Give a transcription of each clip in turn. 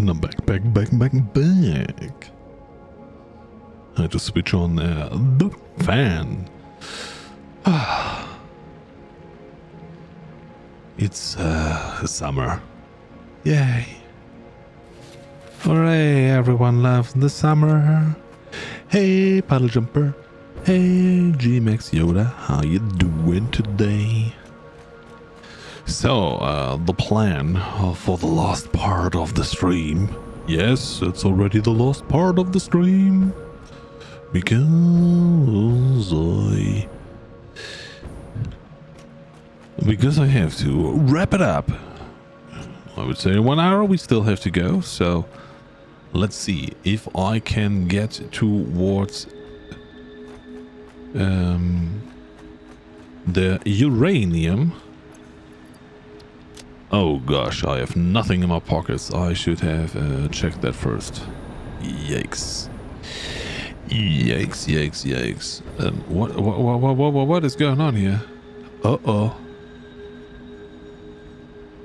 And I'm back. I had to switch on the fan. It's summer. Yay. Hooray, everyone loves the summer. Hey, Puddle Jumper. Hey, G-Max Yoda. How you doing today? So, the plan for the last part of the stream. Yes, it's already the last part of the stream. Because I have to wrap it up. I would say 1 hour we still have to go. So, let's see if I can get towards the uranium. Oh gosh, I have nothing in my pockets. I should have checked that first. Yikes. Yikes. What is going on here? Uh-oh.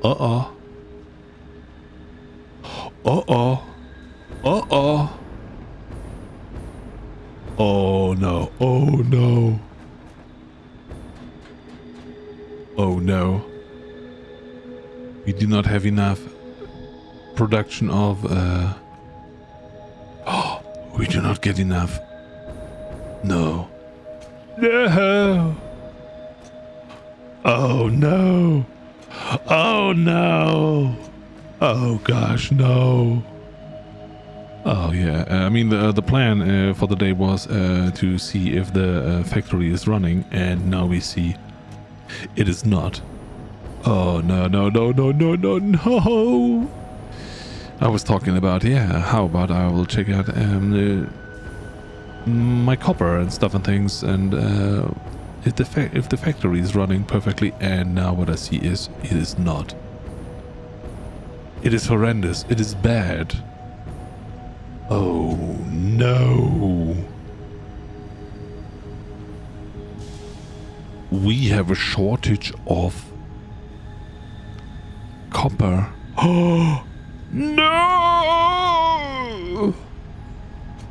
Oh no. Oh no. We do not have enough production of we do not get enough. No. Oh no. Oh gosh, no. Oh yeah, I mean the plan for the day was to see if the factory is running, and now we see it is not. Oh no. I was talking about, how about I will check out my copper and stuff and things, and if the factory is running perfectly, and now what I see is it is not. It is horrendous. It is bad. Oh no. We have a shortage of copper. Oh no!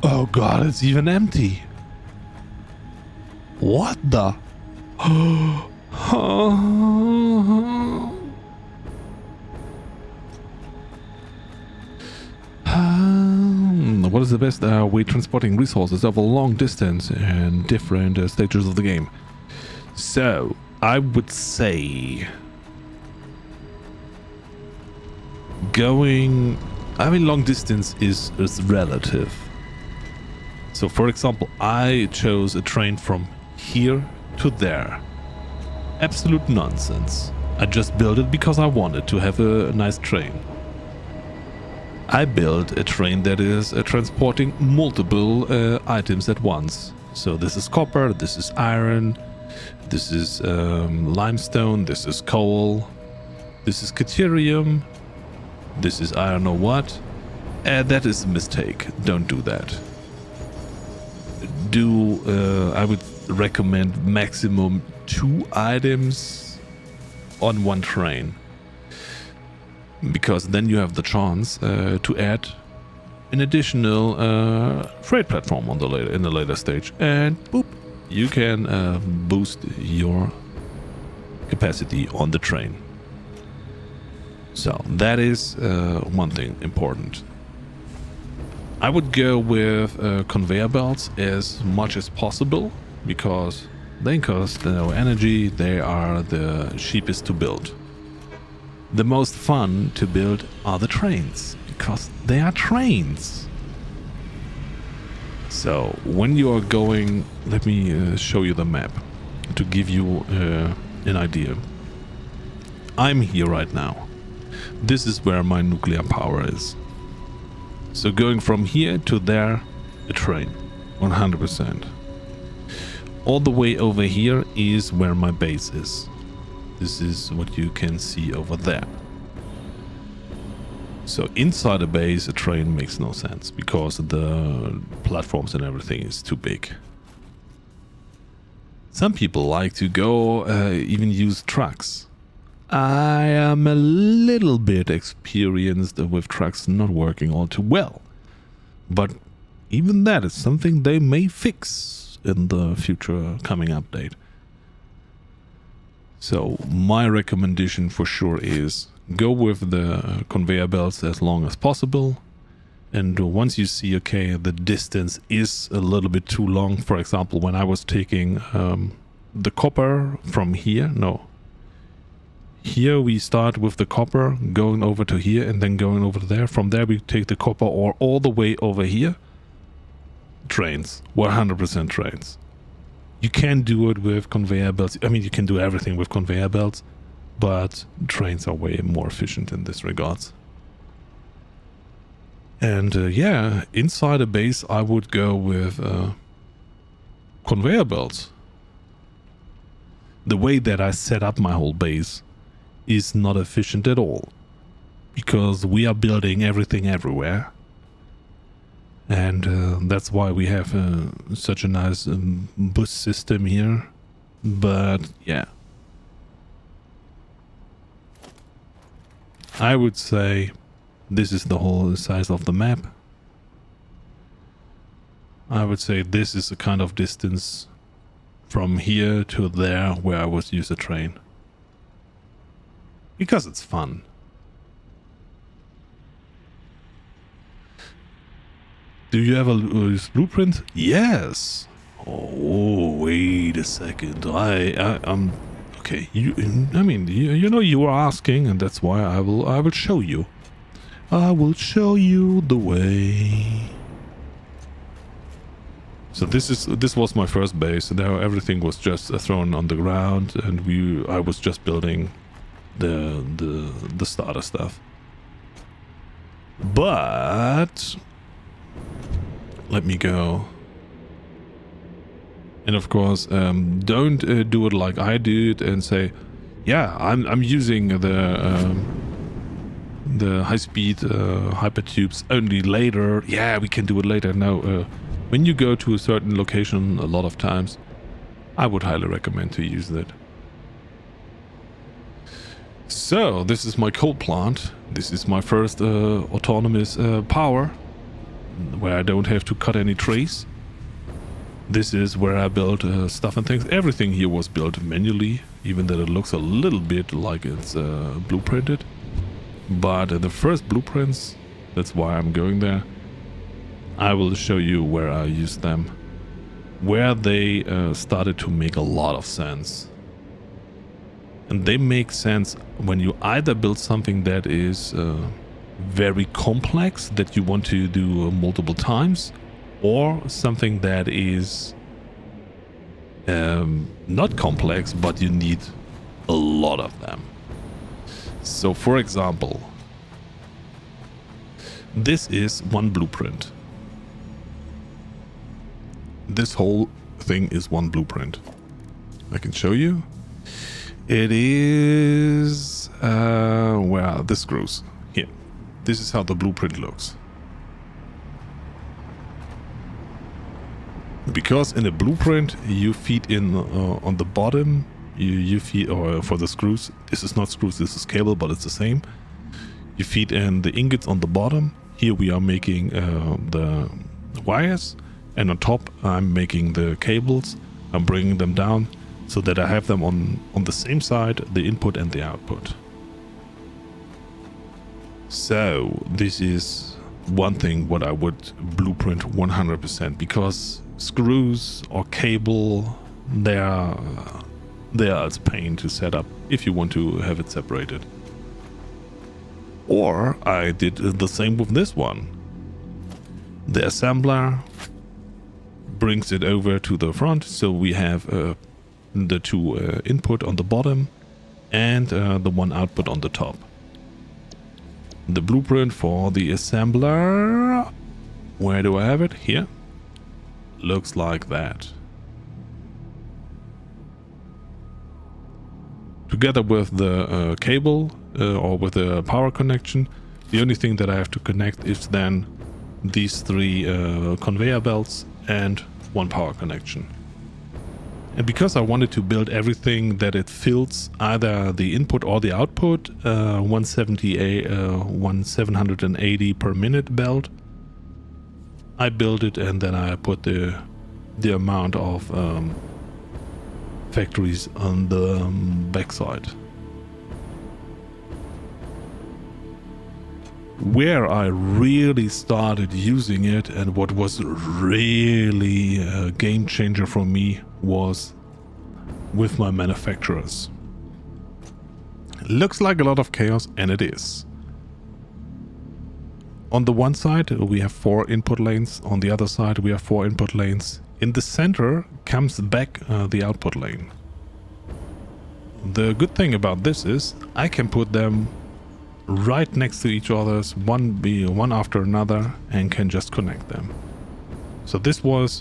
Oh god, it's even empty. What the? What is the best way transporting resources over long distance and different stages of the game? So, I would say long distance is relative. So for example, I chose a train from here to there. Absolute nonsense. I just built it because I wanted to have a nice train. I built a train that is transporting multiple items at once. So this is copper, this is iron, this is limestone, this is coal, this is deuterium, this is I don't know what. That is a mistake. Don't do that. I would recommend maximum 2 items on one train, because then you have the chance to add an additional freight platform in the later stage, and boop, you can boost your capacity on the train. So that is one thing important. I would go with conveyor belts as much as possible, because they cost no energy. They are the cheapest to build. The most fun to build are the trains, because they are trains. So when you are going, let me show you the map to give you an idea. I'm here right now. This is where my nuclear power is. So going from here to there, a train, 100%. All the way over here is where my base is. This is what you can see over there. So inside a base, a train makes no sense, because the platforms and everything is too big. Some people like to go even use trucks. I am a little bit experienced with trucks not working all too well. But even that is something they may fix in the future coming update. So my recommendation for sure is go with the conveyor belts as long as possible. And once you see, okay, the distance is a little bit too long. For example, when I was taking the copper from here, here we start with the copper going over to here and then going over to there. From there we take the copper ore all the way over here. Trains, 100% trains. You can do it with conveyor belts. I mean, you can do everything with conveyor belts, but trains are way more efficient in this regards. And yeah, inside a base I would go with conveyor belts. The way that I set up my whole base is not efficient at all, because we are building everything everywhere. And that's why we have such a nice bus system here. But yeah, I would say this is the whole size of the map. I would say this is a kind of distance from here to there where I would use a train. Because it's fun. Do you ever use blueprint? Yes. Oh, wait a second. I'm okay. You know you were asking, and that's why I will show you. I will show you the way. So this was my first base. There everything was just thrown on the ground, and I was just building the starter stuff. But let me go. And of course, don't do it like I did and say, yeah, I'm using the high-speed hypertubes only later. Yeah, we can do it later. No, when you go to a certain location a lot of times, I would highly recommend to use that. So, this is my coal plant. This is my first autonomous power, where I don't have to cut any trees. This is where I built stuff and things. Everything here was built manually, even though it looks a little bit like it's blueprinted. But the first blueprints, that's why I'm going there. I will show you where I used them, where they started to make a lot of sense. And they make sense when you either build something that is very complex, that you want to do multiple times, or something that is not complex, but you need a lot of them. So for example, this is one blueprint. This whole thing is one blueprint. I can show you. It is where are the screws? Here. This is how the blueprint looks. Because in a blueprint you feed in on the bottom, you feed, or for the screws, this is not screws, this is cable, but it's the same. You feed in the ingots on the bottom. Here we are making the wires, and on top I'm making the cables. I'm bringing them down so that I have them on the same side, the input and the output. So this is one thing what I would blueprint 100%, because screws or cable, they are as pain to set up if you want to have it separated. Or I did the same with this one. The assembler brings it over to the front, so we have the two input on the bottom and the one output on the top. The blueprint for the assembler, where do I have it? Here. Looks like that. Together with the cable or with the power connection, the only thing that I have to connect is then these three conveyor belts and one power connection. And because I wanted to build everything that it fills either the input or the output, 1780 per minute belt, I built it and then I put the amount of factories on the backside. Where I really started using it and what was really a game changer for me was with my manufacturers. Looks like a lot of chaos, and it is. On the one side we have 4 input lanes, on the other side we have 4 input lanes. In the center comes back the output lane. The good thing about this is I can put them right next to each other's, one after another, and can just connect them. So this was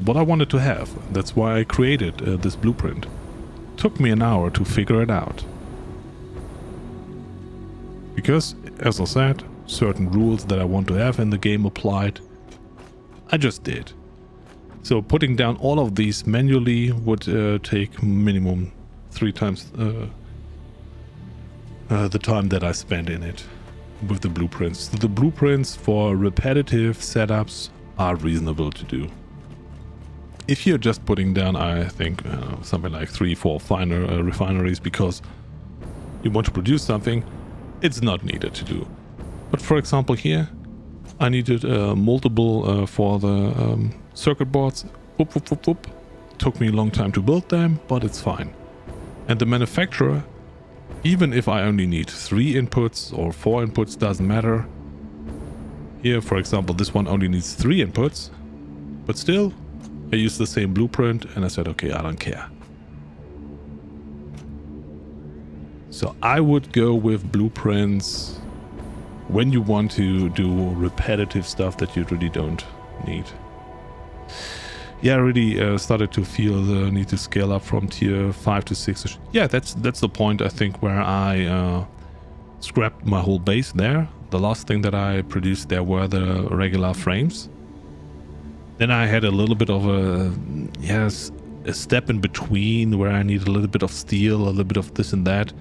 what I wanted to have. That's why I created this blueprint. Took me an hour to figure it out. Because, as I said, certain rules that I want to have in the game applied. I just did. So putting down all of these manually would take minimum 3 times the time that I spent in it with the blueprints. The blueprints for repetitive setups are reasonable to do. If you're just putting down, I think, something like 3-4 finer refineries because you want to produce something, it's not needed to do. But for example here, I needed multiple for the circuit boards. Whoop, whoop, whoop, whoop. Took me a long time to build them, but it's fine. And the manufacturer, even if I only need 3 inputs or 4 inputs, doesn't matter. Here, for example, this one only needs 3 inputs, but still, I used the same blueprint and I said, okay, I don't care. So I would go with blueprints when you want to do repetitive stuff that you really don't need. Yeah, I really started to feel the need to scale up from tier 5 to 6. Yeah, that's the point, I think, where I scrapped my whole base there. The last thing that I produced there were the regular frames. Then I had a little bit of a step in between where I need a little bit of steel, a little bit of this and that.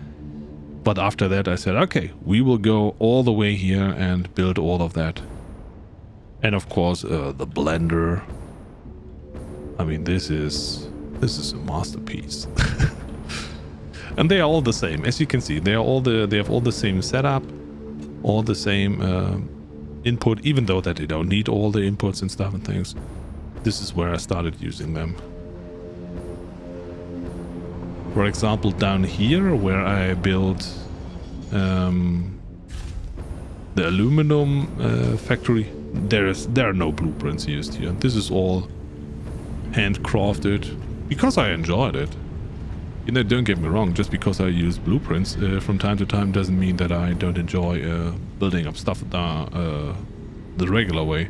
But after that I said, okay, we will go all the way here and build all of that. And of course, the blender. I mean, this is a masterpiece. And they are all the same. As you can see, they have all the same setup, all the same input, even though that they don't need all the inputs and stuff and things. This is where I started using them. For example, down here where I built the aluminum factory, there are no blueprints used here. This is all handcrafted because I enjoyed it. You know, don't get me wrong, just because I use blueprints from time to time doesn't mean that I don't enjoy building up stuff the regular way.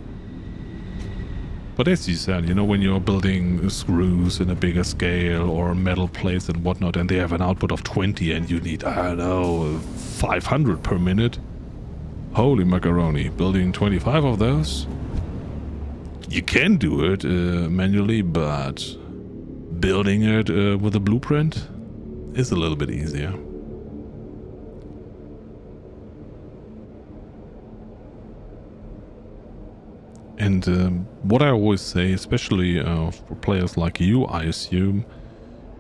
But as you said, you know, when you're building screws in a bigger scale or metal plates and whatnot, and they have an output of 20 and you need, I don't know, 500 per minute. Holy macaroni, building 25 of those? You can do it manually, but building it with a blueprint is a little bit easier. And what I always say, especially for players like you, I assume,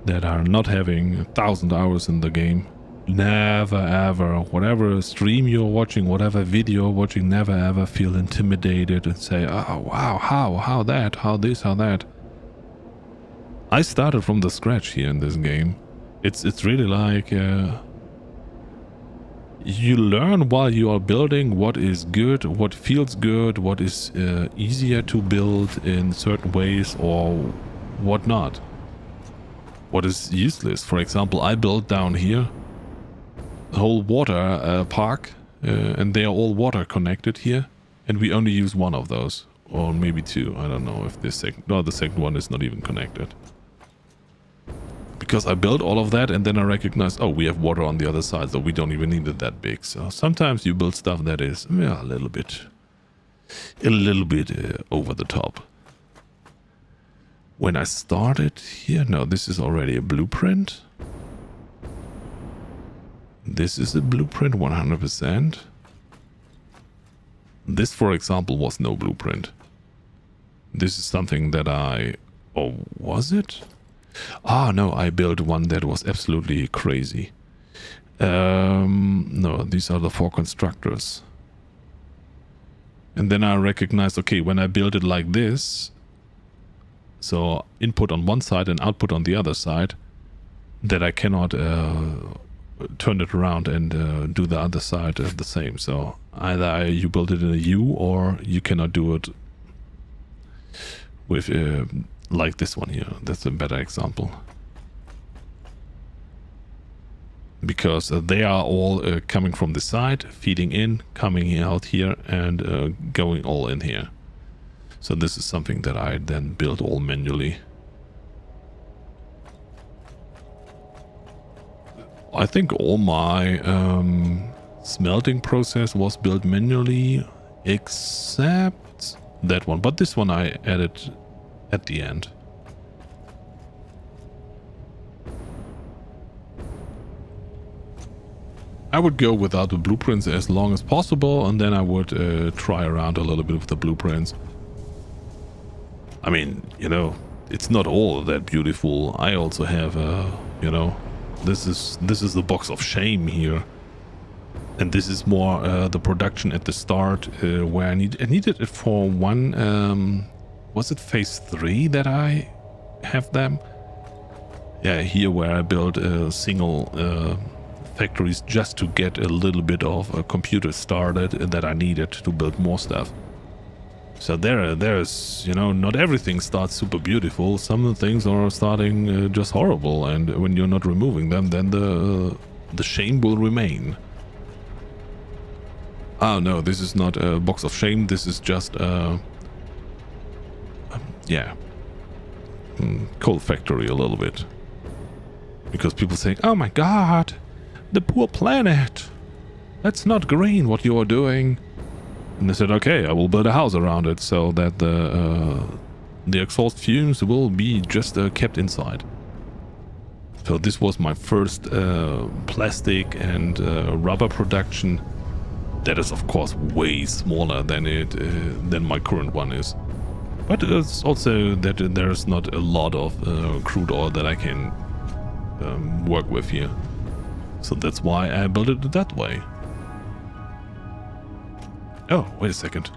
that are not having 1,000 hours in the game, never ever, whatever stream you're watching, whatever video you're watching, never ever feel intimidated and say, oh wow, how that, how this, how that. I started from the scratch here in this game. It's really like you learn while you are building what is good, what feels good, what is easier to build in certain ways or what not. What is useless. For example, I built down here a whole water park and they are all water connected here, and we only use one of those, or maybe 2. I don't know if the second one is not even connected. Because I built all of that and then I recognized, oh, we have water on the other side, so we don't even need it that big. So sometimes you build stuff that is, yeah, a little bit over the top. when I started here, no, this is already a blueprint. This is a blueprint 100%. This, for example, was no blueprint. This is something that oh, was it? Ah, no, I built one that was absolutely crazy. No, these are the 4 constructors. And then I recognized, okay, when I build it like this, so input on one side and output on the other side, that I cannot turn it around and do the other side the same. So either you build it in a U, or you cannot do it with like this one here. That's a better example. Because they are all coming from the side, feeding in, coming out here, and going all in here. So this is something that I then built all manually. I think all my smelting process was built manually, except that one. But this one I added at the end. I would go without the blueprints as long as possible, and then I would try around a little bit with the blueprints. I mean, you know, it's not all that beautiful. I also have, you know, this is the box of shame here, and this is more the production at the start where I needed it for one. Was it phase 3 that I have them? Yeah, here where I built a single. Factories just to get a little bit of a computer started that I needed to build more stuff. So there's, you know, not everything starts super beautiful. Some things are starting just horrible, and when you're not removing them, then the shame will remain. Oh no, this is not a box of shame. This is just yeah, coal factory a little bit, because people say, "Oh my God, the poor planet. That's not green what you are doing." And I said, okay, I will build a house around it so that the exhaust fumes will be just kept inside. So this was my first plastic and rubber production. That is of course way smaller than my current one is. But it's also that there's not a lot of crude oil that I can work with here. So that's why I built it that way. Oh, wait a second.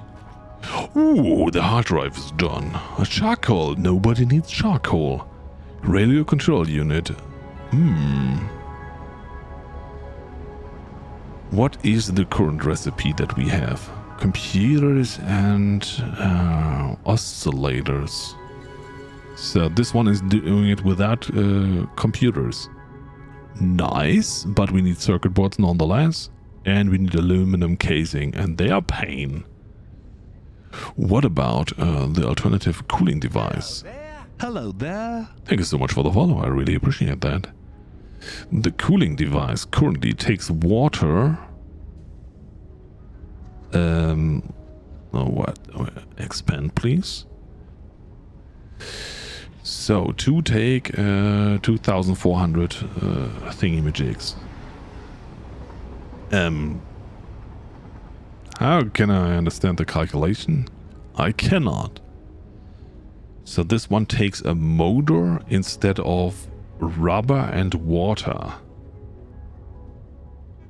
Ooh, the hard drive is done. A charcoal. Nobody needs charcoal. Radio control unit. What is the current recipe that we have? Computers and oscillators. So this one is doing it without computers. Nice, but we need circuit boards nonetheless, and we need aluminum casing, and they are pain. What about the alternative cooling device? Hello there. Thank you so much for the follow, I really appreciate that. The cooling device currently takes water. What? Expand, please. So, to take 2,400 thingy-majigs. How can I understand the calculation? I cannot. So this one takes a motor instead of rubber and water.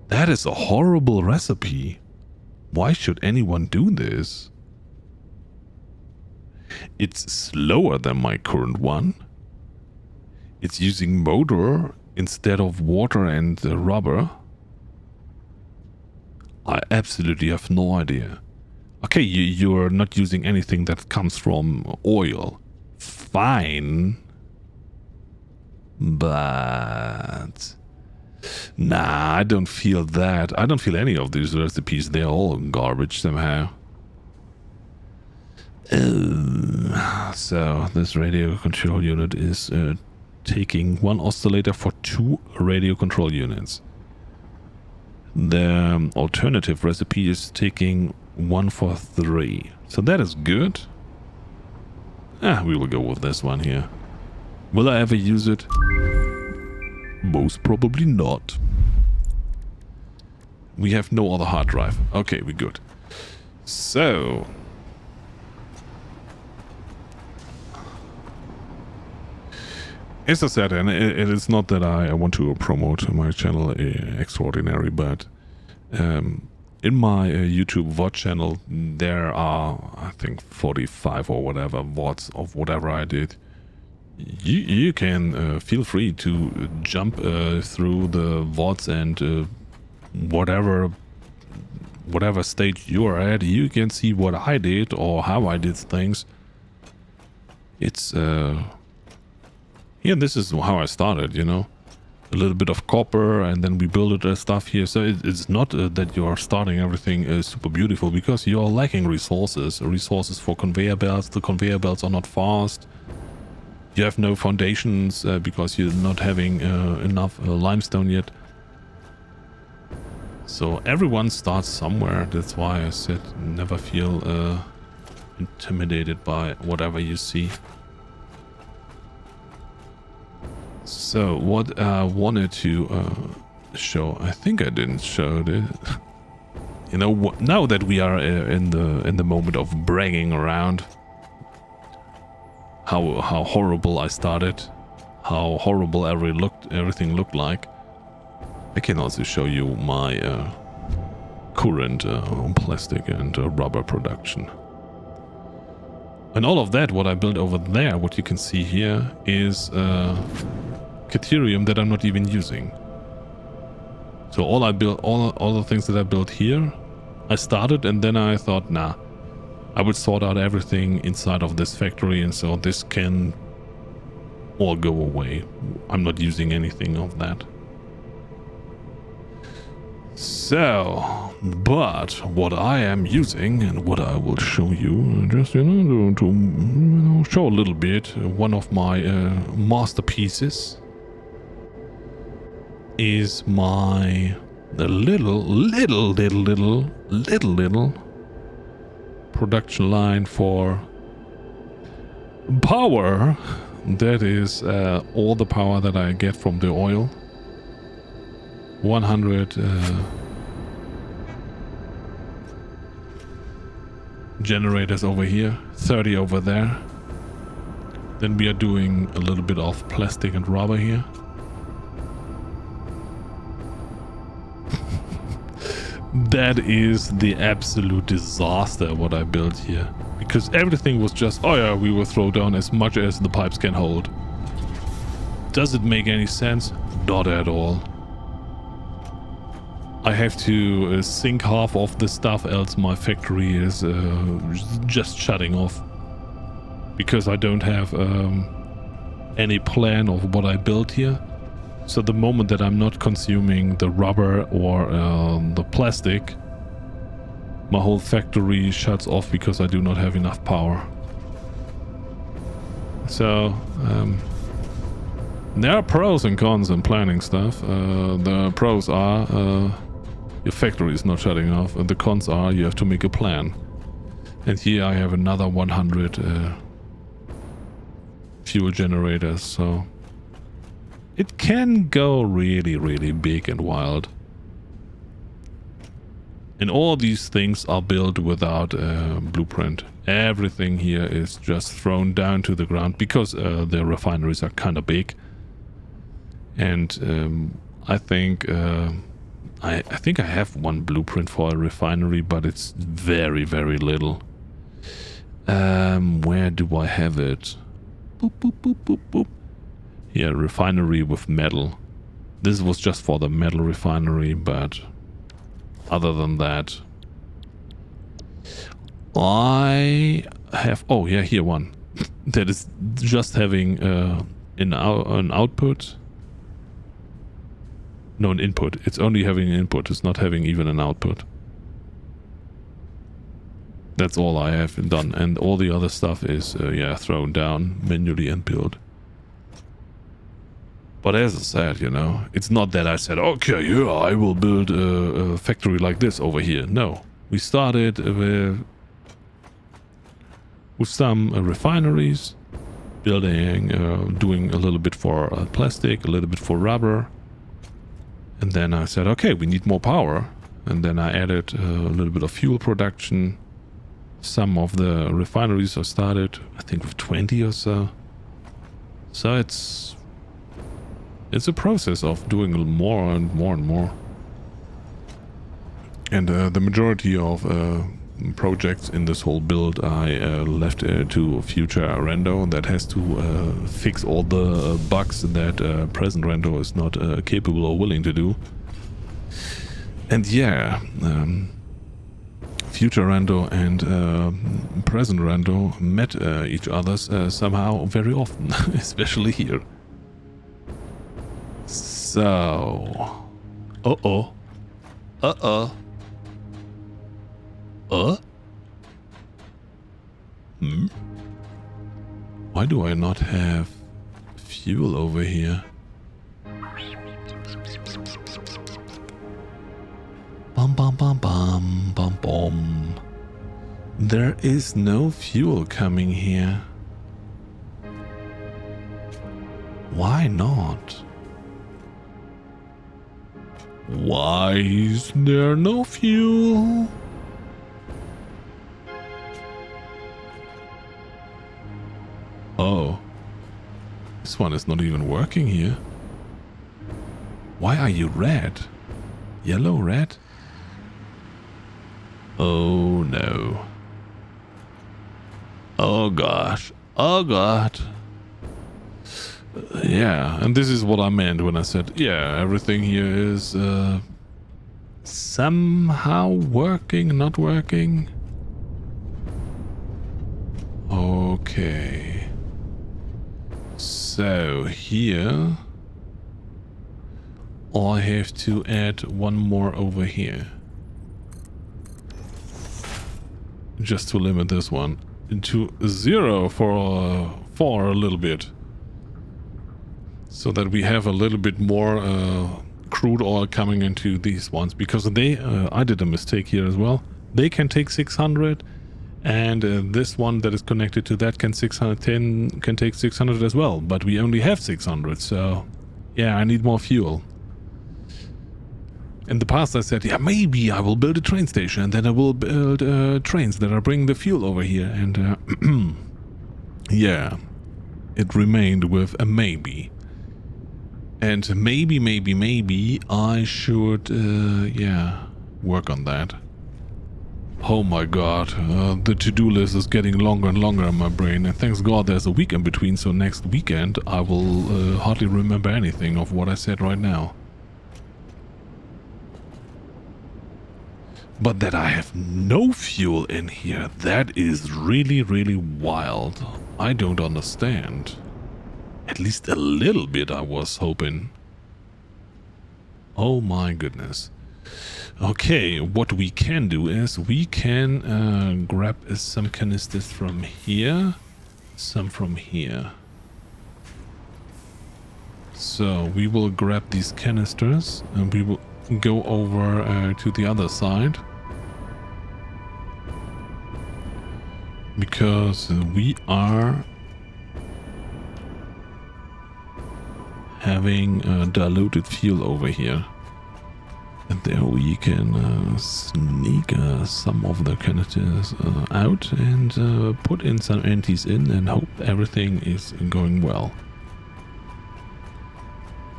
That is a horrible recipe. Why should anyone do this? It's slower than my current one. It's using motor instead of water and rubber. I absolutely have no idea. Okay, you're not using anything that comes from oil. Fine. But... nah, I don't feel that. I don't feel any of these recipes. They're all garbage somehow. So this radio control unit is taking one oscillator for 2 radio control units. The alternative recipe is taking 1 for 3. So that is good. We will go with this one here. Will I ever use it? Most probably not. We have no other hard drive. Okay, we're good. So... as I said, and it is not that I want to promote my channel extraordinary, but in my YouTube VOD channel, there are, I think, 45 or whatever VODs of whatever I did. You can feel free to jump through the VODs and whatever stage you are at, you can see what I did or how I did things. It's yeah, this is how I started, you know. A little bit of copper, and then we built stuff here. So it's not that you are starting everything super beautiful, because you are lacking resources for conveyor belts. The conveyor belts are not fast. You have no foundations because you're not having enough limestone yet. So everyone starts somewhere. That's why I said never feel intimidated by whatever you see. So what I wanted to show, I think I didn't show it. You know, now that we are in the moment of bragging around how horrible I started, how horrible everything looked like, I can also show you my current plastic and rubber production. And all of that, what I built over there, what you can see here, is Caterium that I'm not even using. So all I built, all the things that I built here, I started, and then I thought, nah, I would sort out everything inside of this factory, and so this can all go away. I'm not using anything of that. So, but what I am using and what I will show you, just, you know, to show a little bit, one of my masterpieces is my little production line for power. That is all the power that I get from the oil. 100 generators over here, 30 over there. Then we are doing a little bit of plastic and rubber here. That is the absolute disaster what I built here, because everything was just, oh yeah, we will throw down as much as the pipes can hold. Does it make any sense? Not at all. I have to sink half of the stuff, else my factory is just shutting off, because I don't have any plan of what I built here. So the moment that I'm not consuming the rubber or the plastic, my whole factory shuts off because I do not have enough power. So there are pros and cons in planning stuff. The pros are your factory is not shutting off, and the cons are you have to make a plan. And here I have another 100 fuel generators, so it can go really, really big and wild. And all these things are built without blueprint. Everything here is just thrown down to the ground because the refineries are kind of big. And I think I think I have one blueprint for a refinery, but it's very, very little. Where do I have it? Boop, boop, boop, boop, boop. Yeah, refinery with metal. This was just for the metal refinery, but other than that, I have, oh yeah, here one that is just having an output. No, an input. It's only having an input. It's not having even an output. That's all I have done, and all the other stuff is yeah, thrown down manually and built. But as I said, you know, it's not that I said, okay, yeah, I will build a factory like this over here. No, we started with with some refineries, building, doing a little bit for plastic, a little bit for rubber. And then I said, okay, we need more power. And then I added a little bit of fuel production. Some of the refineries are started, I think with 20 or so. So it's a process of doing more and more and more. And the majority of projects in this whole build I left to future Rando that has to fix all the bugs that present Rando is not capable or willing to do. And yeah, future Rando and present Rando met each other somehow very often, especially here. So, uh-oh. Why do I not have fuel over here? Bum bum bum bum bum bum. There is no fuel coming here. Why not? Why is there no fuel? Oh, this one is not even working here. Why are you red? Yellow, red? Oh no. Oh gosh. Oh god. Yeah, and this is what I meant when I said, yeah, everything here is somehow working, not working. Okay. So here I have to add one more over here. Just to limit this one to 0 for a little bit. So that we have a little bit more crude oil coming into these ones. Because they, I did a mistake here as well. They can take 600. And this one that is connected to that can 610 can take 600 as well, but we only have 600, so yeah, I need more fuel. In the past I said, yeah, maybe I will build a train station and then I will build trains that are bringing the fuel over here, and yeah, it remained with a maybe. And maybe I should, yeah, work on that. Oh my god, the to-do list is getting longer and longer in my brain, and thanks god there's a week in between, so next weekend I will hardly remember anything of what I said right now. But that I have no fuel in here, that is really, really wild. I don't understand. At least a little bit I was hoping. Oh my goodness. Okay, what we can do is we can grab some canisters from here, some from here. So we will grab these canisters and we will go over to the other side. Because we are having diluted fuel over here. And there we can sneak some of the canisters out and put in some empties in and hope everything is going well.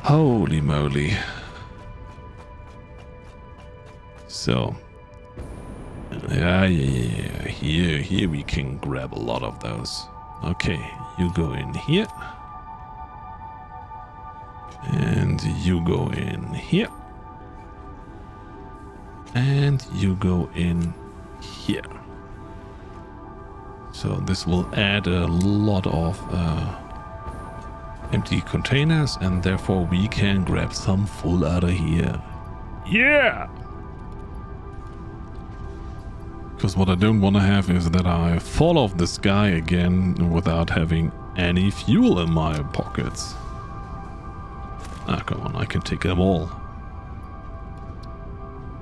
Holy moly. So, yeah, here we can grab a lot of those. Okay, you go in here. And you go in here. And you go in here. So this will add a lot of empty containers, and therefore we can grab some full out of here. Yeah! Because what I don't want to have is that I fall off the sky again without having any fuel in my pockets. Ah, come on, I can take them all.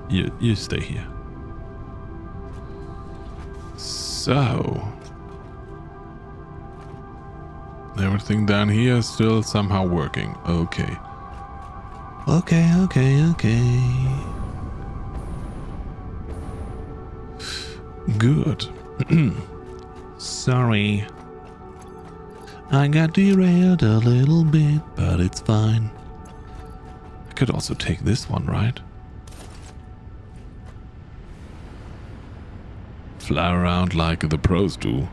You stay here. So, Everything down here is still somehow working. Okay. Okay. Good. Sorry. I got derailed a little bit, but it's fine. I could also take this one, right? Fly around like the pros do.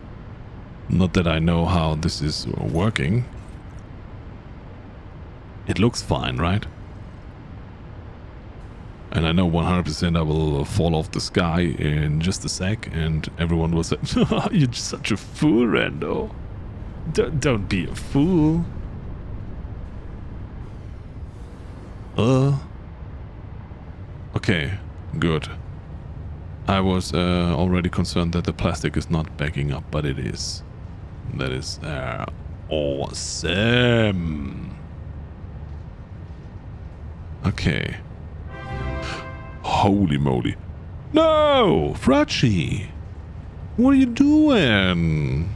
Not that I know how this is working. It looks fine, right? And I know 100% I will fall off the sky in just a sec, and everyone will say, "You're just such a fool, Rando. Don't be a fool." Okay, good. I was already concerned that the plastic is not backing up, but it is. That is awesome. Okay. Holy moly. No! Frachi! What are you doing?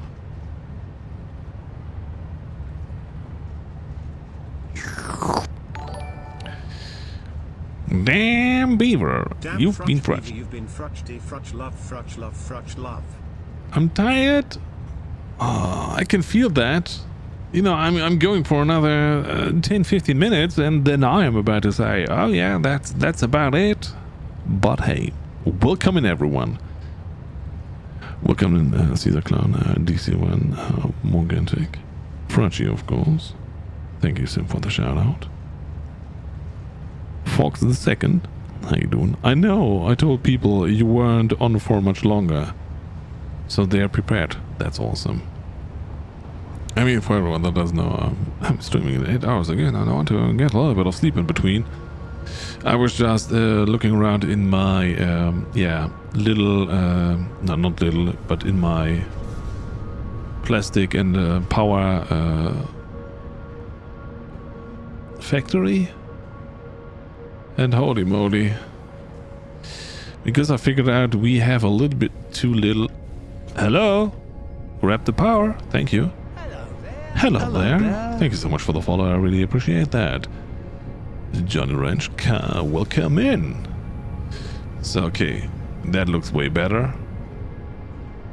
Damn beaver. Damn You've frutch been beaver, frutched. You've been frutched, frutch love, frutch love, frutch love. I'm tired. Oh, I can feel that. You know, I'm going for another 10-15 minutes, and then I am about to say, oh yeah, that's about it. But hey, welcome in everyone. Welcome in Caesar Clown, DC1, Morgantic, Frachi of course. Thank you Sim for the shout out. Fox the Second, how you doing? I know, I told people you weren't on for much longer, so they are prepared. That's awesome. I mean, for everyone that doesn't know, I'm streaming at 8 hours again, and I want to get a little bit of sleep in between. I was just looking around in my, little, no, not little, but in my plastic and power factory. And holy moly. Because I figured out we have a little bit too little. Hello? Grab the power. Thank you. Hello there. Thank you so much for the follow. I really appreciate that. Johnny Ranch, welcome in. So, okay. That looks way better.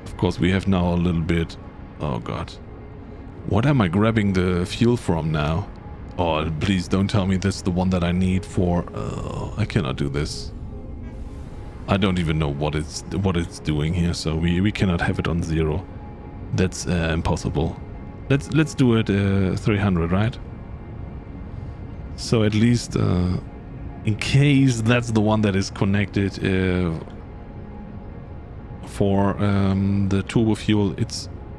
Of course, we have now a little bit... Oh, God. What am I grabbing the fuel from now? Oh, please don't tell me this is the one that I need for... I cannot do this. I don't even know what it's doing here, so we cannot have it on 0. That's impossible. Let's do it 300, right? So at least in case that's the one that is connected for the turbo fuel,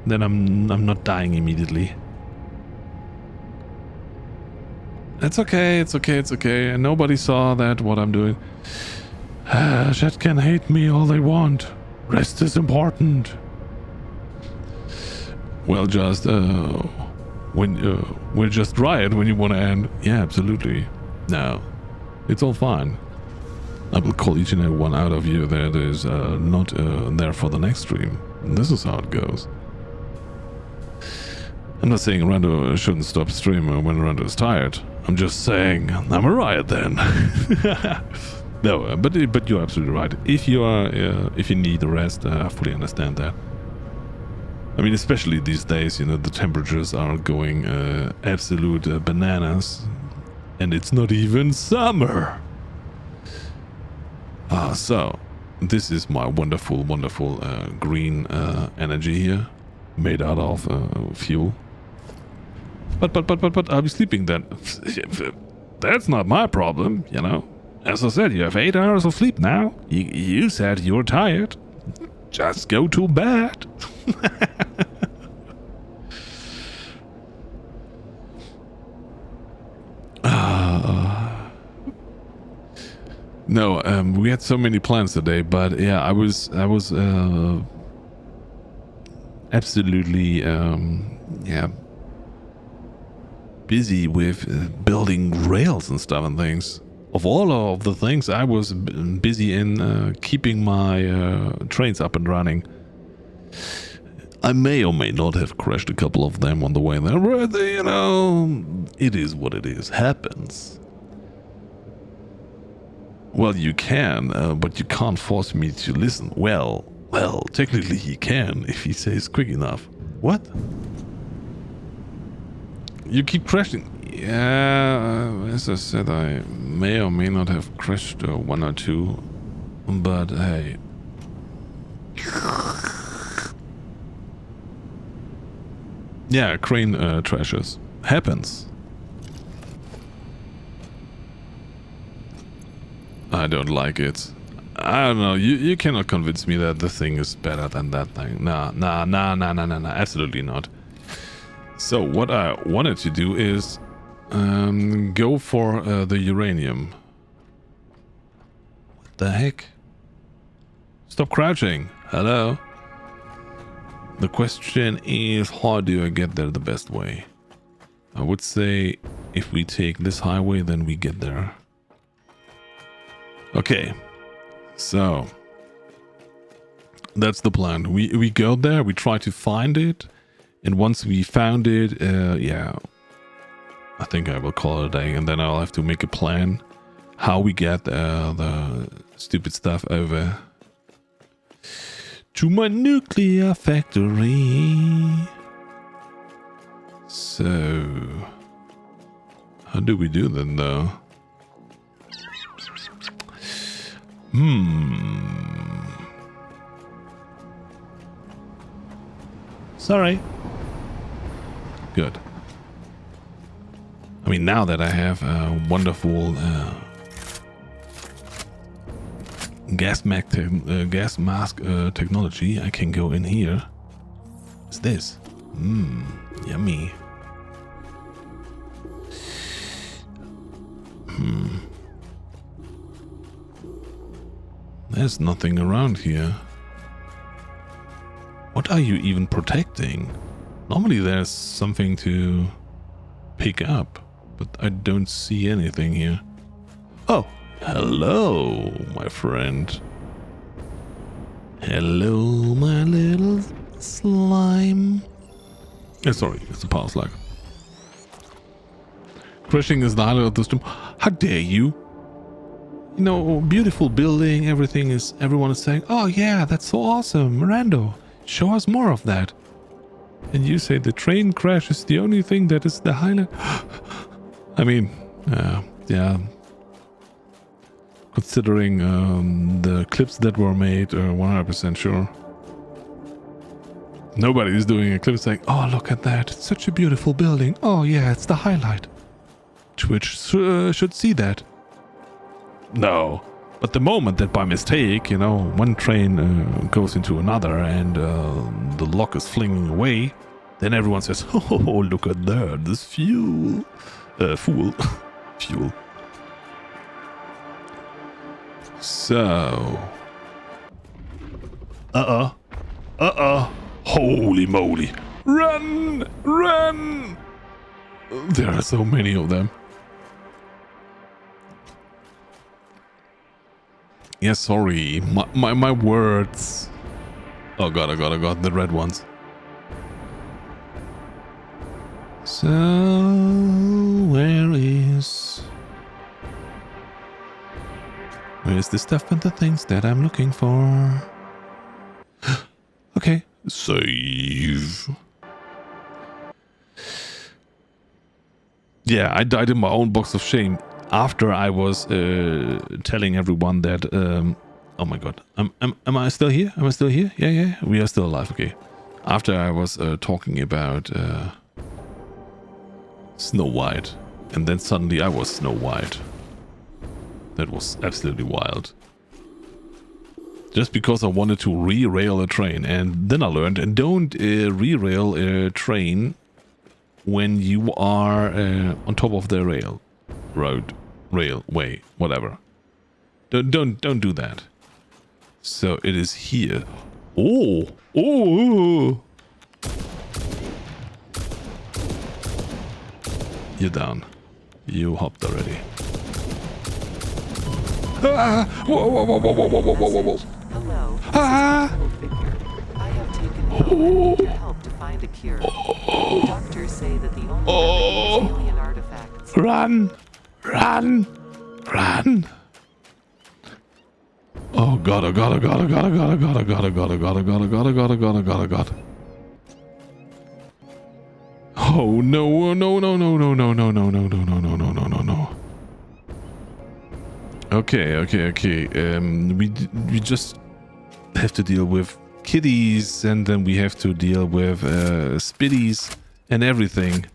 then I'm not dying immediately. It's okay. Nobody saw that, what I'm doing. Chat can hate me all they want. Rest is important. Well, just, we'll just riot when you want to end. Yeah, absolutely. No, it's all fine. I will call each and every one out of you that is not there for the next stream. This is how it goes. I'm not saying Rando shouldn't stop streaming when Rando is tired. I'm just saying I'm a riot then. No, but you're absolutely right. If you need a rest, I fully understand that. I mean, especially these days, you know, the temperatures are going absolute bananas, and it's not even summer. So this is my wonderful green energy here, made out of fuel. But I'll be sleeping then. That's not my problem, you know. As I said, you have 8 hours of sleep now. You said you were tired. Just go to bed. No, we had so many plans today, but yeah, I was absolutely busy with building rails and stuff and things. Of all of the things, I was busy in keeping my trains up and running. I may or may not have crashed a couple of them on the way there, but, you know, it is what it is. Happens. Well, you can, but you can't force me to listen. Well, technically he can if he says quick enough. What? You keep crashing. Yeah, as I said, I may or may not have crashed one or two, but hey. Yeah, crane trashes. Happens. I don't like it. I don't know. You cannot convince me that the thing is better than that thing. Nah. Absolutely not. So what I wanted to do is go for the uranium. What the heck? Stop crouching. Hello? The question is, how do I get there the best way? I would say if we take this highway, then we get there. Okay. So that's the plan. We go there, we try to find it, and once we found it, yeah, I think I will call it a day, and then I'll have to make a plan how we get the stupid stuff over to my nuclear factory. So how do we do then, though? Sorry. Good. I mean, now that I have a wonderful gas mask technology, I can go in here. What's this? Yummy. There's nothing around here. What are you even protecting? Normally there's something to pick up, but I don't see anything here. Oh, hello, my friend. Hello, my little slime. Sorry, it's a power slug. Crashing is the highlight of the stream. How dare you? You know, beautiful building, everyone is saying, oh yeah, that's so awesome, Rando, show us more of that. And you say the train crash is the only thing that is the highlight. I mean, yeah. Considering the clips that were made, 100% sure. Nobody is doing a clip saying, oh, look at that, it's such a beautiful building. Oh yeah, it's the highlight. Twitch should see that. No, but the moment that by mistake, you know, one train goes into another and the lock is flinging away, then everyone says, oh, look at that, this fuel. Fuel. So. Holy moly. Run! There are so many of them. Yeah, sorry. My words. Oh god, the red ones. So, where is the stuff and the things that I'm looking for? Okay, save. Yeah, I died in my own box of shame after I was telling everyone that. Oh my god, am I still here? Am I still here? Yeah, we are still alive. Okay. After I was talking about Snow White, and then suddenly I was Snow White. That was absolutely wild. Just because I wanted to re-rail a train, and then I learned, and don't re-rail a train when you are on top of the railway, whatever. Don't do that. So it is here. Oh. You're down. You hopped already. Whoa. Hello. Ah! need your help to find a cure. Doctors say that the only remedy is alien artifacts. Run! Run! Run! Oh god, oh god, oh god, oh god, oh god, oh god, oh god, oh god, oh god, oh god, oh god, oh god, oh god, oh god, oh god. Oh no, no, no, no, no, no, no, no, no, no, no, no, no, no, no, no. Okay, okay, okay. We just have to deal with kitties, and then we have to deal with spitties and everything.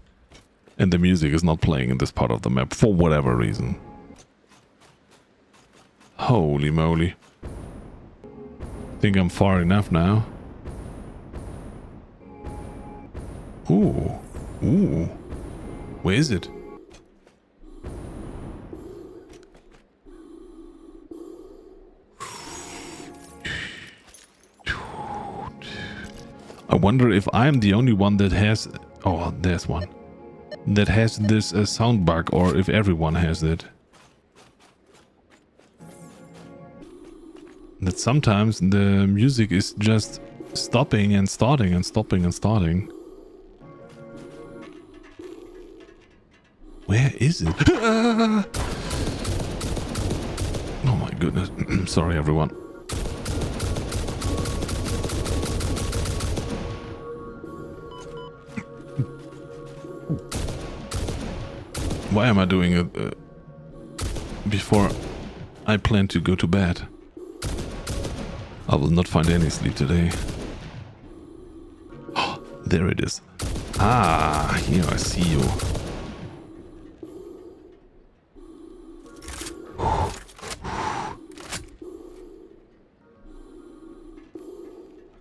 And the music is not playing in this part of the map for whatever reason. Holy moly. Think I'm far enough now. Ooh. Ooh. Where is it? I wonder if I'm the only one that has... Oh, there's one. That has this sound bug, or if everyone has it. That sometimes the music is just stopping and starting and stopping and starting. Where is it? Oh my goodness. Sorry, everyone. Why am I doing it before I plan to go to bed? I will not find any sleep today. Oh, there it is. Ah, here I see you.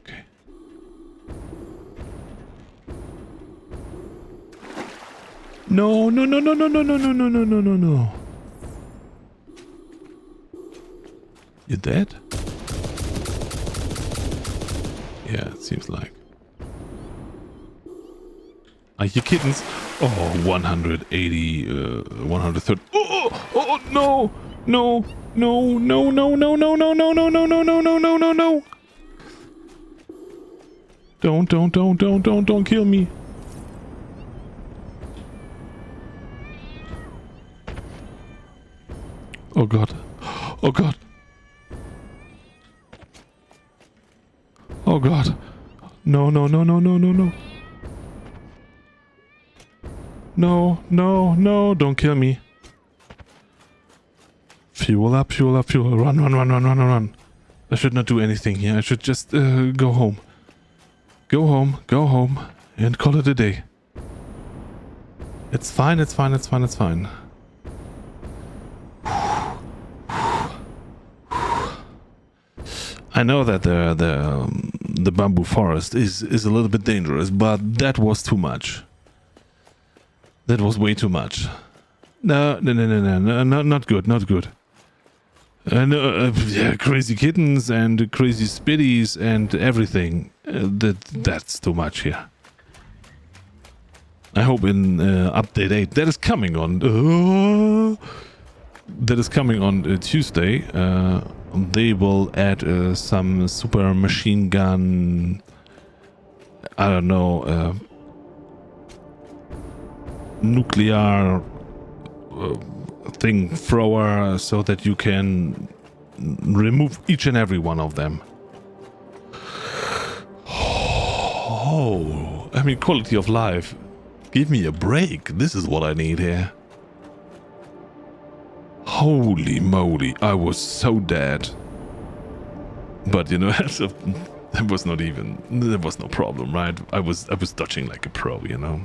Okay. No, no, no, no, no, no, no, no, no, no, no, no, no. You dead? Yeah, it seems like. Are you kittens? Oh, 180, 130. Oh, oh, no, no, no, no, no, no, no, no, no, no, no, no, no, no, no, no, no. Don't kill me. Oh god. Oh god. Oh god. No, no, no, no, no, no, no. No, no, no, don't kill me. Fuel up, fuel up, fuel. Run, run, run, run, run, run. I should not do anything here. I should just go home. Go home, and call it a day. It's fine, it's fine, it's fine, it's fine. I know that the bamboo forest is a little bit dangerous, but that was too much. That was way too much. No, not good, not good. Yeah, crazy kittens and crazy spitties and everything. That's too much here. I hope in update 8 that is coming on. That is coming on Tuesday. They will add some super machine gun. I don't know. Nuclear thing thrower, so that you can remove each and every one of them. Oh, I mean, quality of life. Give me a break. This is what I need here. Holy moly, I was so dead. But you know, that was not even, there was no problem, right? I was dodging like a pro, you know.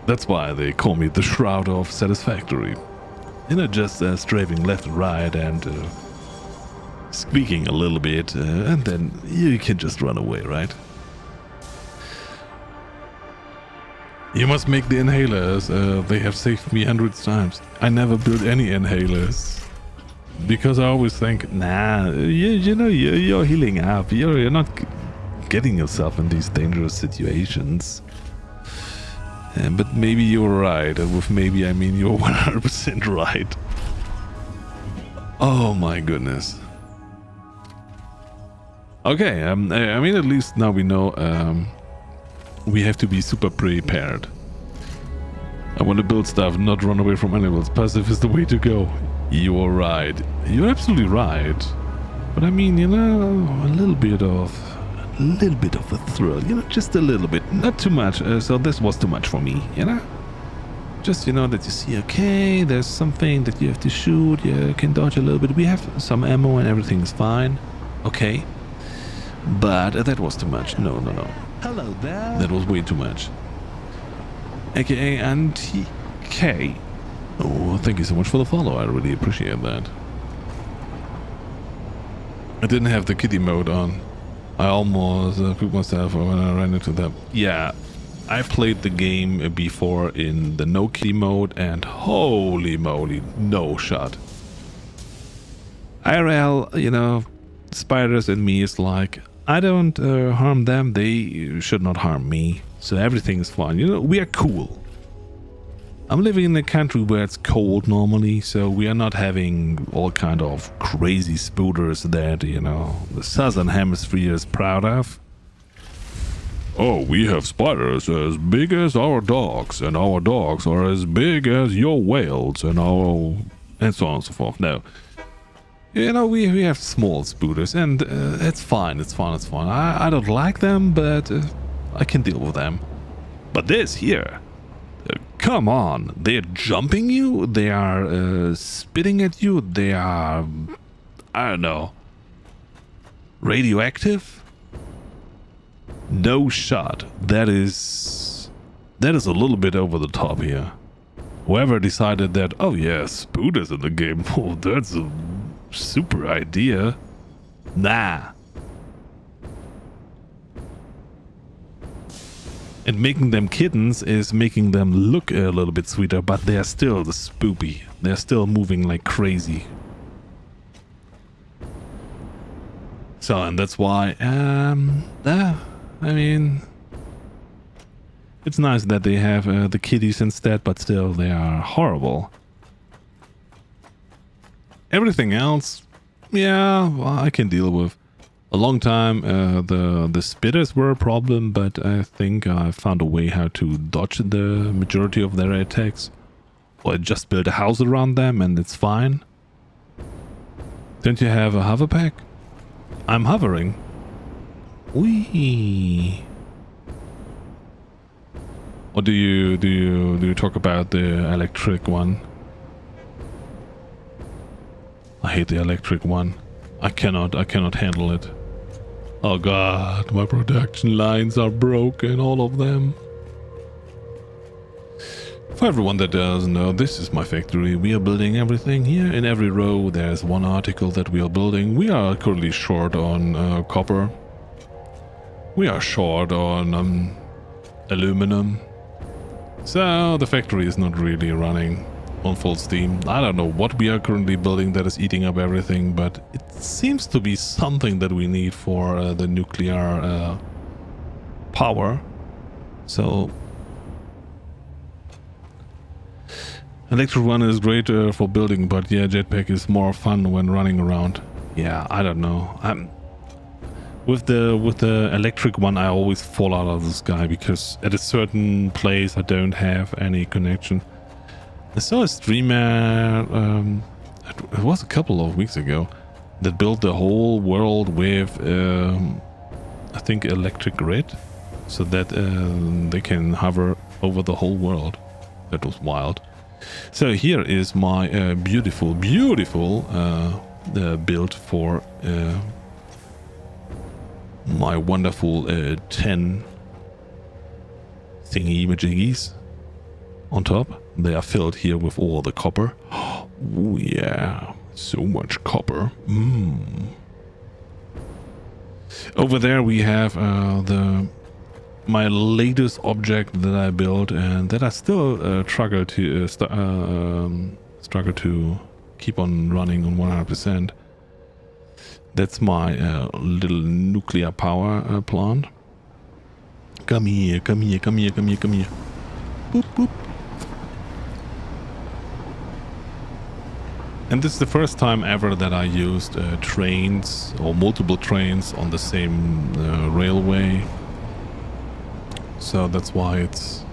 That's why they call me the Shroud of Satisfactory. You know, just strafing left and right and squeaking a little bit, and then you can just run away, right? You must make the inhalers. They have saved me hundreds of times. I never built any inhalers because I always think, nah, you know, you're healing up. You're not getting yourself in these dangerous situations. But maybe you're right. With maybe I mean you're 100% right. Oh my goodness. Okay, I mean, at least now we know we have to be super prepared. I want to build stuff, not run away from animals. Passive is the way to go. You're right. You're absolutely right. But I mean, you know, a little bit of a thrill, you know, just a little bit, not too much. So this was too much for me, you know. Just, you know, that you see, okay, there's something that you have to shoot, you can dodge a little bit. We have some ammo and everything's fine. Okay. But that was too much. No. Hello there. That was way too much. AKA Anti-K. Oh, thank you so much for the follow. I really appreciate that. I didn't have the kitty mode on. I almost cooked myself when I ran into them. Yeah. I played the game before in the no kitty mode and holy moly, no shot. IRL, you know, spiders and me is like, I don't harm them, they should not harm me. So everything's fine. You know, we are cool. I'm living in a country where it's cold normally, so we are not having all kind of crazy spooters that, you know, the southern hemisphere is proud of. Oh, we have spiders as big as our dogs, and our dogs are as big as your whales, and so on and so forth. No. You know, we have small spooters, and it's fine, it's fine. I don't like them, but I can deal with them. But this here, come on, they're jumping you, they are spitting at you, they are, I don't know, radioactive? No shot. That is a little bit over the top here. Whoever decided that, oh yeah, spooters in the game, oh, that's a super idea. Nah. And making them kittens is making them look a little bit sweeter, but they're still the spoopy. They're still moving like crazy. So, and that's why, I mean, it's nice that they have the kitties instead, but still they are horrible. Everything else, yeah, well, I can deal with. A long time, the spitters were a problem, but I think I found a way how to dodge the majority of their attacks. Or I just build a house around them and it's fine. Don't you have a hover pack? I'm hovering. Whee! Or do you talk about the electric one? I hate the electric one. I cannot handle it. Oh god, my production lines are broken, all of them. For everyone that doesn't know, this is my factory. We are building everything here. In every row there's one article that we are building. We are currently short on copper. We are short on aluminum. So the factory is not really running on full steam. I don't know what we are currently building that is eating up everything, but it seems to be something that we need for the nuclear power. So electric one is great for building, but yeah, jetpack is more fun when running around. Yeah, I don't know. With the electric one, I always fall out of the sky because at a certain place I don't have any connection. I saw a streamer, it was a couple of weeks ago, that built the whole world with, I think, electric grid, so that they can hover over the whole world. That was wild. So here is my beautiful build for my wonderful 10 thingy-majiggies on top. They are filled here with all the copper. Oh yeah, so much copper. Over there we have my latest object that I built and that I still struggle to keep on running on 100%. That's my little nuclear power plant. Come here. Boop, boop. And this is the first time ever that I used trains or multiple trains on the same railway. So that's why it's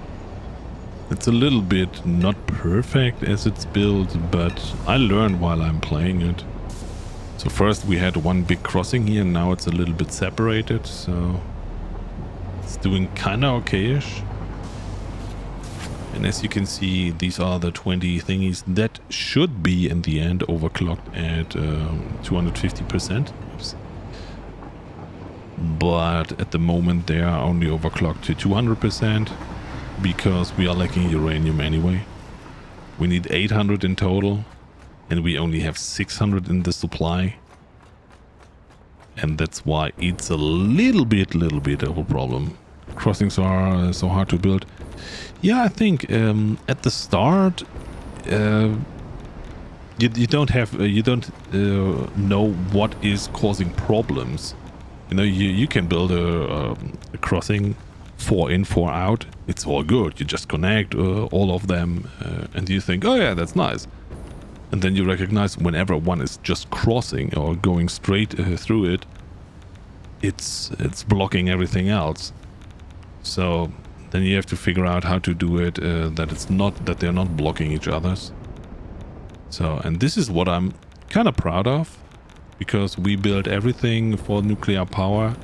a little bit not perfect as it's built, but I learned while I'm playing it. So first we had one big crossing here, and now it's a little bit separated, so it's doing kinda okayish. And as you can see, these are the 20 thingies that should be in the end overclocked at 250%. Oops. But at the moment they are only overclocked to 200% because we are lacking uranium anyway. We need 800 in total and we only have 600 in the supply. And that's why it's a little bit of a problem. Crossings are so hard to build. Yeah, I think at the start you don't have know what is causing problems. You know, you can build a crossing 4 in 4 out. It's all good. You just connect all of them and you think, oh yeah, that's nice. And then you recognize whenever one is just crossing or going straight through it, it's blocking everything else. So then you have to figure out how to do it that they're not blocking each other's. So, and this is what I'm kind of proud of, because we built everything for nuclear power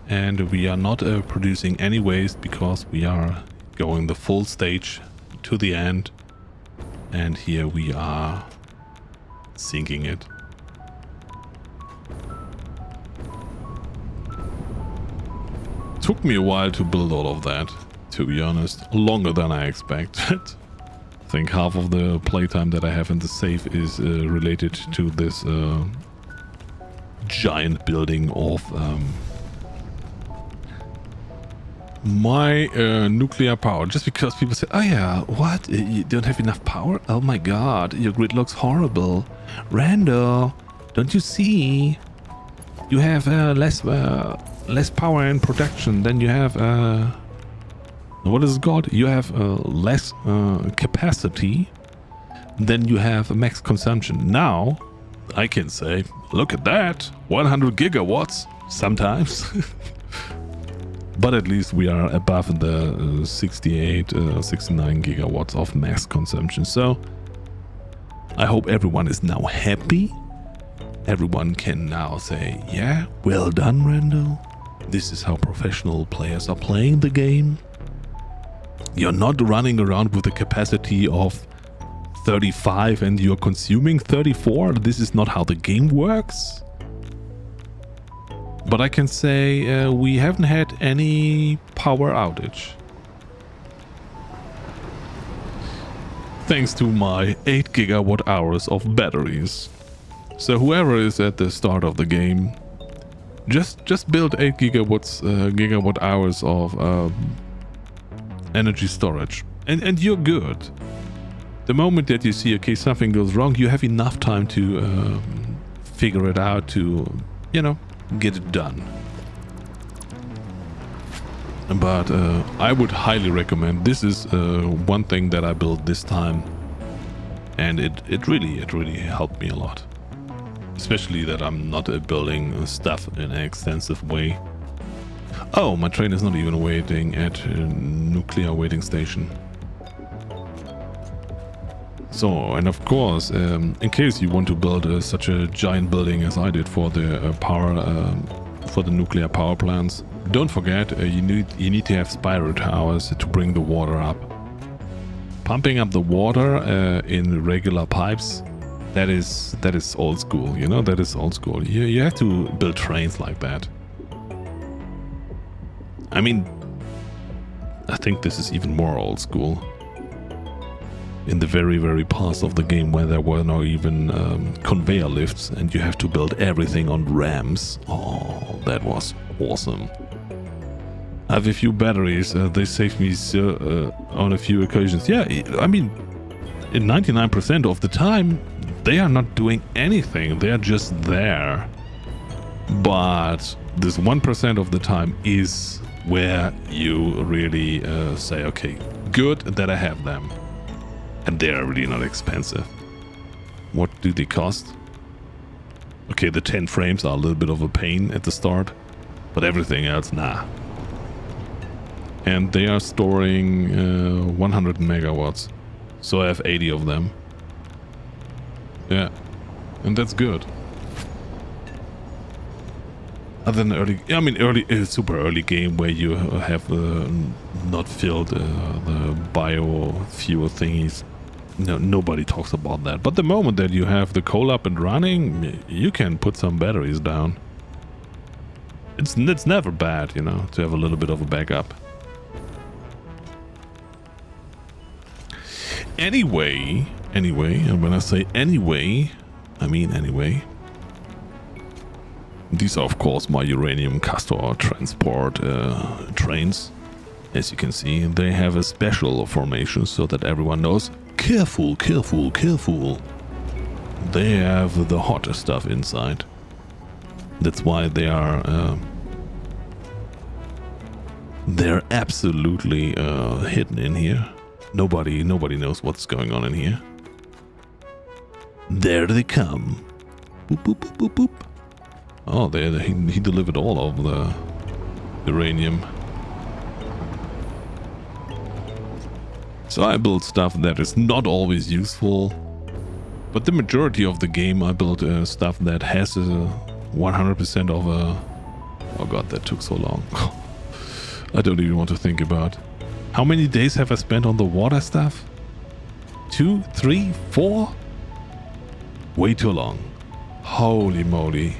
and we are not producing any waste because we are going the full stage to the end, and here we are sinking it. Took me a while to build all of that, to be honest, longer than I expected. I think half of the playtime that I have in the save is related to this giant building of my nuclear power. Just because people say, oh yeah, what? You don't have enough power? Oh my god, your grid looks horrible. Rando, don't you see? You have less power in production, then you have what is it called? You have less capacity, then you have max consumption. Now I can say, look at that, 100 gigawatts sometimes. But at least we are above the 68 69 gigawatts of max consumption. So I hope everyone is now happy. Everyone can now say, yeah, well done, Rando. This is how professional players are playing the game. You're not running around with a capacity of 35 and you're consuming 34. This is not how the game works. But I can say we haven't had any power outage. Thanks to my 8 gigawatt hours of batteries. So whoever is at the start of the game, just build 8 gigawatt hours of energy storage, and you're good. The moment that you see, okay, something goes wrong, you have enough time to figure it out, to, you know, get it done. But I would highly recommend. This is one thing that I built this time, and it really helped me a lot. Especially that I'm not building stuff in an extensive way. Oh, my train is not even waiting at a nuclear waiting station. So, and of course, in case you want to build such a giant building as I did for the for the nuclear power plants, don't forget you need to have spiral towers to bring the water up. Pumping up the water in regular pipes, that is old school. You know, that is old school. You have to build trains like that. I mean, I think this is even more old school. In the very past of the game, where there were no even conveyor lifts and you have to build everything on rams. Oh, that was awesome. I have a few batteries. They saved me on a few occasions. Yeah, I mean, in 99% of the time, they are not doing anything. They are just there. But this 1% of the time is where you really say, okay, good that I have them. And they are really not expensive. What do they cost? Okay, the 10 frames are a little bit of a pain at the start, but everything else, nah. And they are storing 100 megawatts, so I have 80 of them. Yeah, and that's good. Other than early, I mean super early game where you have not filled the biofuel thingies. No, nobody talks about that. But the moment that you have the coal up and running, you can put some batteries down. It's never bad, you know, to have a little bit of a backup. Anyway, and when I say anyway, I mean anyway. These are, of course, my uranium castor transport trains. As you can see, they have a special formation so that everyone knows. Careful, careful, careful. They have the hotter stuff inside. That's why they are... they're absolutely hidden in here. Nobody knows what's going on in here. There they come. Boop, boop, boop, boop, boop. Oh, he delivered all of the uranium. So I build stuff that is not always useful, but the majority of the game I build stuff that has a 100% of a... Oh god, that took so long. I don't even want to think about. How many days have I spent on the water stuff? 2, 3, 4? Way too long. Holy moly.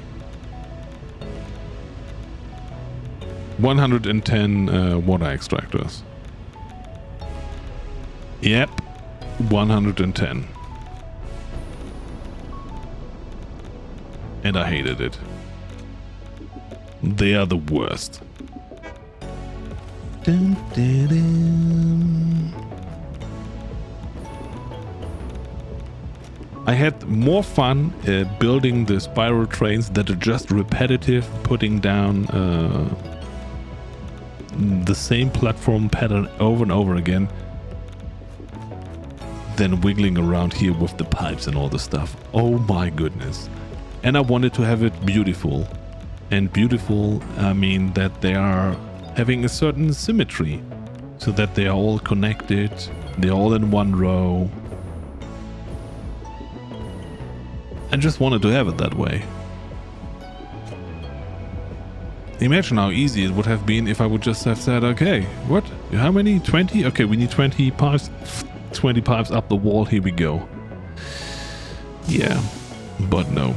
110 water extractors. Yep, 110. And I hated it. They are the worst. Dun, dun, dun. I had more fun building the spiral trains that are just repetitive, putting down the same platform pattern over and over again, than wiggling around here with the pipes and all the stuff. Oh my goodness. And I wanted to have it beautiful. And beautiful, I mean that they are having a certain symmetry, so that they are all connected, they're all in one row. I just wanted to have it that way. Imagine how easy it would have been if I would just have said, okay, what? How many? 20? Okay, we need 20 pipes. 20 pipes up the wall, here we go. Yeah, but no.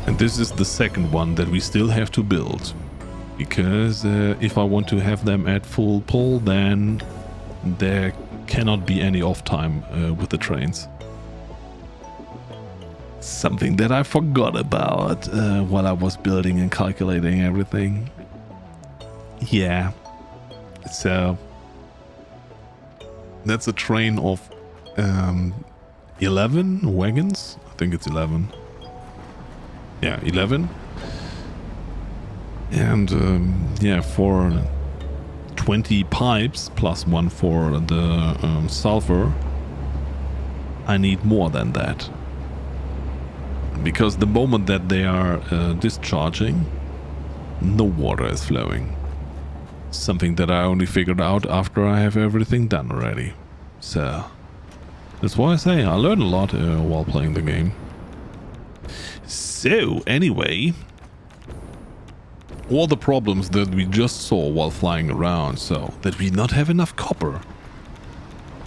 And this is the second one that we still have to build. Because if I want to have them at full pull, then there cannot be any off time with the trains. Something that I forgot about while I was building and calculating everything. Yeah. So that's a train of 11 wagons. I think it's 11. Yeah, 11. And yeah, for 20 pipes plus one for the sulfur, I need more than that. Because the moment that they are discharging, no water is flowing. Something that I only figured out after I have everything done already. So that's why I say I learned a lot while playing the game. So anyway, all the problems that we just saw while flying around, so that we not have enough copper,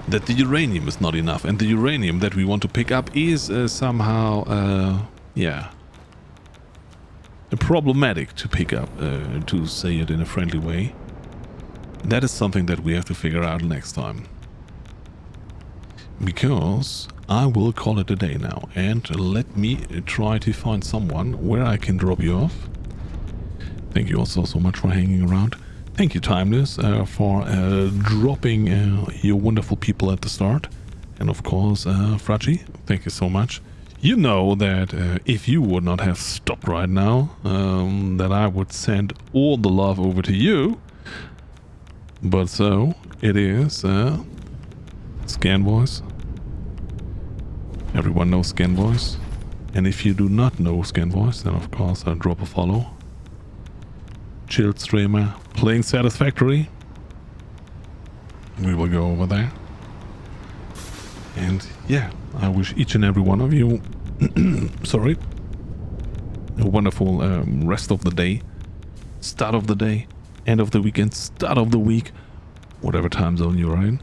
that the uranium is not enough, and the uranium that we want to pick up is somehow, yeah, problematic to pick up, to say it in a friendly way. That is something that we have to figure out next time. Because I will call it a day now, and let me try to find someone where I can drop you off. Thank you also so much for hanging around. Thank you, Timeless, for dropping your wonderful people at the start. And of course, Frachi, thank you so much. You know that if you would not have stopped right now, that I would send all the love over to you. But so, it is, Scan Voice. Everyone knows Scan Voice. And if you do not know Scan Voice, then of course drop a follow. Chilled streamer playing Satisfactory. We will go over there. And yeah, I wish each and every one of you sorry, a wonderful rest of the day, start of the day, end of the weekend, start of the week, whatever time zone you're in.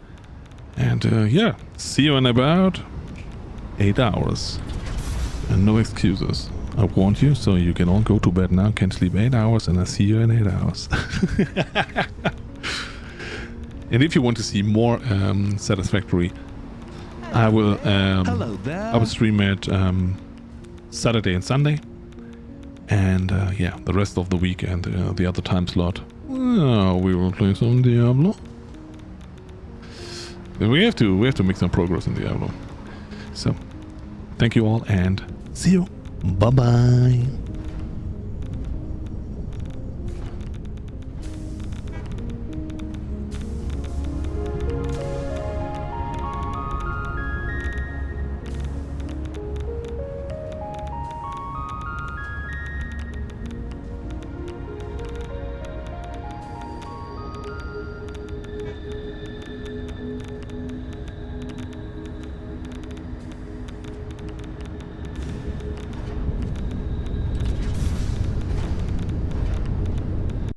And yeah, see you in about 8 hours. And no excuses. I warned you, so you can all go to bed now, can sleep 8 hours, and I'll see you in 8 hours. And if you want to see more Satisfactory, I will stream it Saturday and Sunday. And yeah, the rest of the week and the other time slot, we will play some Diablo. We have to make some progress in Diablo. So, thank you all and see you. Bye bye.